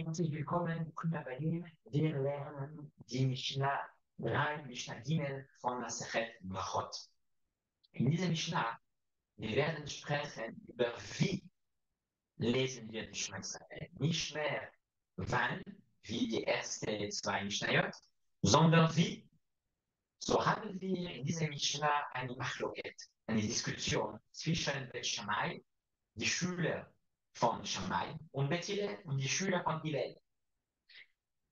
Herzlich willkommen, Brüder Banim. Wir lernen die Mishnah 3, Mishnah Gimel von Masechet Brachot. In dieser Mishnah, wir werden sprechen über wie lesen wir die Shema Israel. Nicht mehr wann, wie die ersten zwei Mishnayot, sondern wie. So haben wir in dieser Mishnah eine Machloket, eine Diskussion zwischen Bet Shammai, die Schüler von Shammai, und Bet Hillel und die Schüler von Hillel.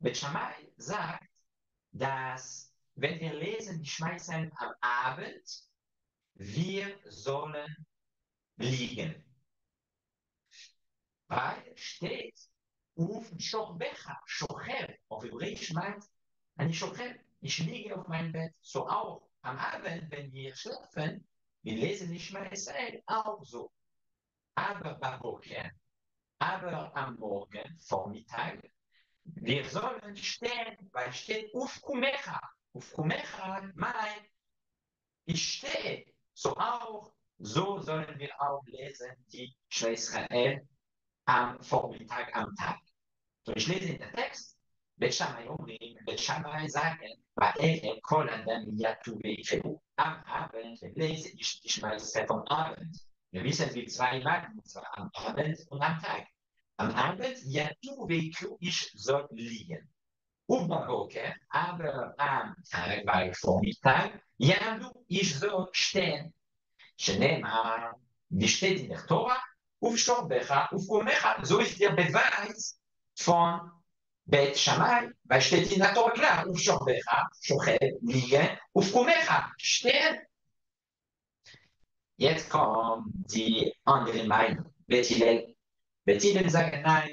Bet Shammai sagt, dass wenn wir lesen die Shema Israel am Abend, wir sollen liegen. Weil steht, Uf Shochbecha, Shocher, auf Hebräisch meint, eine Shocher, ich liege auf meinem Bett. So auch am Abend, wenn wir schlafen, wir lesen die Shema Israel auch so. Aber am Morgen, Vormittag, wir sollen stehen, weil steht Ufkumecha. Ufkumecha meint, ich stehe. So sollen wir auch lesen, die Shema Israel am Vormittag, am Tag. So, ich lese in den Text, Bet Shammai sagen, Va'erev kol adam yatu ve'ikrebu. Am Abend lese ich die Shema Israel vom Abend. Wir wissen, wie zweimal, und zwar am Abend und am Tag. Am Abend, yatu ve'ikrebu, ich soll liegen. ובבוקר, aber am Tag, bei Vormittag, יעמדו, ich soll stehen. שנאמר, wie steht in der Tora, ובשוכבך ובקומך. So ist der Beweis von Bet Shammai, weil steht in der Tora klar, ובשוכבך, שוכב, liegen, ובקומך, stehen. Jetzt kommt die andere Meinung. Bet Hillel sagt, nein.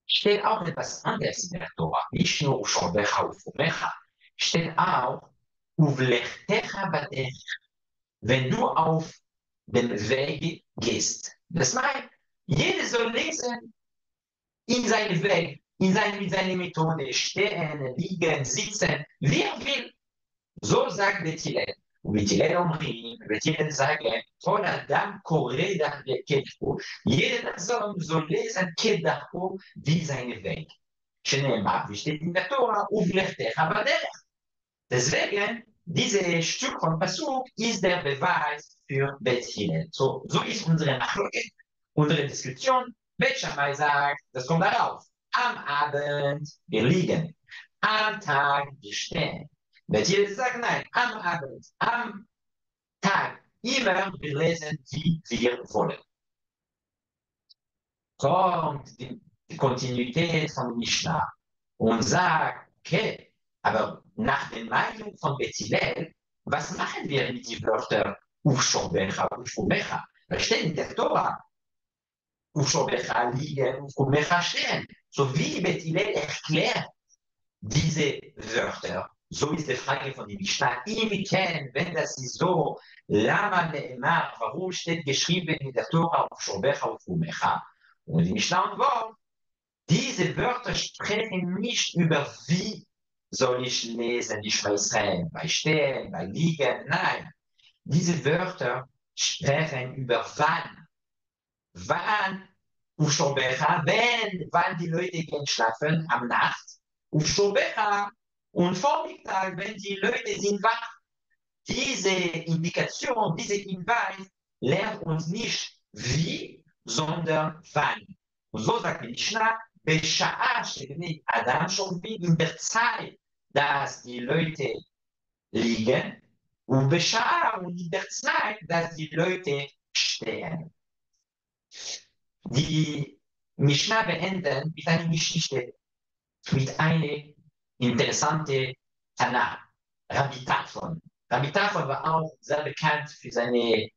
Steht auch etwas anderes in der Tora. Nicht nur Shobecha Ufumecha. Steht auch Uvlechtecha Baderech. Wenn du auf den Weg gehst. Das meint, jeder soll lesen in seinem Weg, mit seiner Methode, stehen, liegen, sitzen, wie er will. So sagt Bet Hillel. ובית הלל אומרים, בית הלל sagen, כל אדם קורא דרכו, jeder soll lesen כדרכו wie seine Weg. שנאמר, ושתית in der Tora, ובלכתך בדרך. Deswegen, dieses Stück von Pasuk ist der Beweis für Bet Hillel. So ist unsere Machloket, unsere Diskussion. Bet Shammai sagt, das kommt darauf. Am Abend, wir liegen. Am Tag, wir stehen. Bet Hillel sagt, nein, am Abend, am Tag, immer wir lesen, wie wir wollen. Kommt die Kontinuität von Mishnah und sagt, okay, aber nach der Meinung von Bet Hillel, was machen wir mit den Wörtern Ufshobecha, Ufumecha? Da steht in der Tora, Ufshobecha liegen, Ufumecha stehen. So wie Bet Hillel erklärt diese Wörter, so ist die Frage von dem Mishnah. Wenn das ist so, Lama ne'emar, warum steht geschrieben in der Tora Ufshobecha, Ufumecha? Und die Mishnah antwortet, diese Wörter sprechen nicht über wie soll ich lesen, die Shema Israel, bei Stehen, bei Liegen, nein. Diese Wörter sprechen über wann. Wann, wann die Leute gehen schlafen am Nacht, und Vormittag, wenn die Leute sind wach. Diese Indikation, diese Hinweis lehrt uns nicht wie, sondern wann. Und so sagt die Mishnah, בשעה שבני אדם שוכבים, in der Zeit, dass die Leute liegen, und בשעה und in der Zeit, dass die Leute stehen. Die Mishnah beenden mit einer Geschichte, mit einer interessanten Tanah, Rabbi Tarfon. Rabbi Tarfon war auch sehr bekannt für seine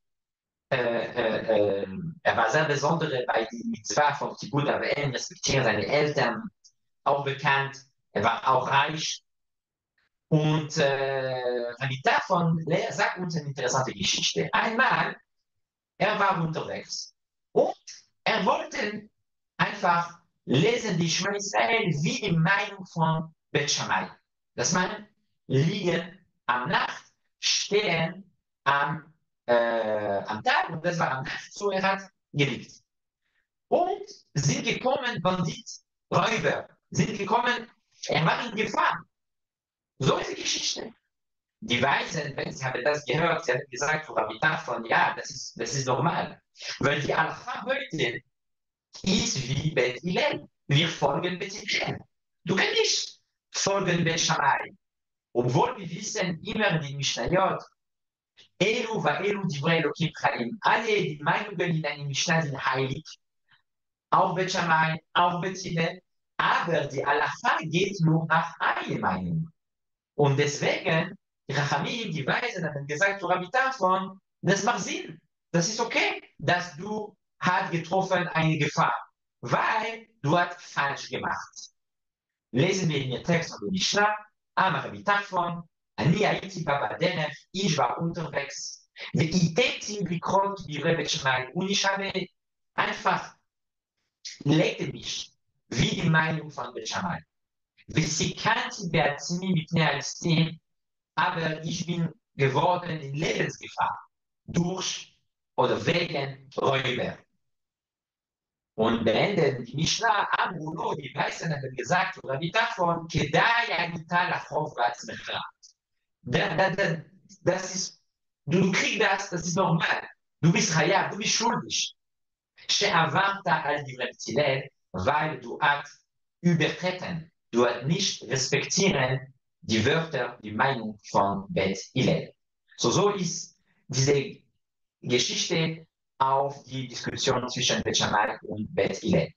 er war sehr besonders bei der Mitzvah von Kibbutz Avim, respektieren seine Eltern, auch bekannt. Er war auch reich. Und Rabbi Tarfon sagt uns eine interessante Geschichte. Einmal, er war unterwegs und er wollte einfach lesen die Shema Israel wie die Meinung von Bet Shammai. Das meint, liegen am Nacht, stehen am Tag, und das war am Nacht, so er hat geliebt. Und sind gekommen Banditen Räuber sind gekommen, er war in Gefahr. So ist die Geschichte. Die Weisen, wenn sie haben das gehört, sie haben gesagt zu Rabbi Tarfon, ja, das ist normal. Weil die Alpha heute ist wie Bet Hillel. Wir folgen Bet Hillel. Du kannst nicht folgen Bet Shammai. Obwohl wir wissen immer in den Mishnayot, Elu va Elu Divrei Elohim Chaim. Alle die Meinungen in den Mishnah sind heilig. Auch Bet Shammai, auch Bet Hillel. Aber die Alpha geht nur nach einer Meinung. Und deswegen, die Rachamim, die Weisen, haben gesagt zu Rabbi Tarfon, das macht Sinn. Das ist okay, dass du hast getroffen eine Gefahr, weil du hast falsch gemacht. Lesen wir in den Text von der Mishnah, Amar Rabbi Tarfon, אני הייתי בא בדרך, איש war unterwegs, והיטאתי לקרוא דברי בית שמאי, und ich habe einfach, legte mich, wie die Meinung von בית שמאי. וסיכנתי בעצמי מפני הליסטים, aber ich bin geworden in Lebensgefahr durch oder wegen Räuber. Und beenden die Mishnah, Amruno, die Weißen haben gesagt, oder wie davon, Kedai Agita Lachov Batzmecha. Das ist, du kriegst das ist normal. Du bist Hayab, du bist schuldig. שעברת על דברי בצלאל, weil du hast übertreten, du hast nicht respektieren die Wörter, die Meinung von Bet Hillel. So ist diese Geschichte auf die Diskussion zwischen Bet Shammai und Bet Hillel.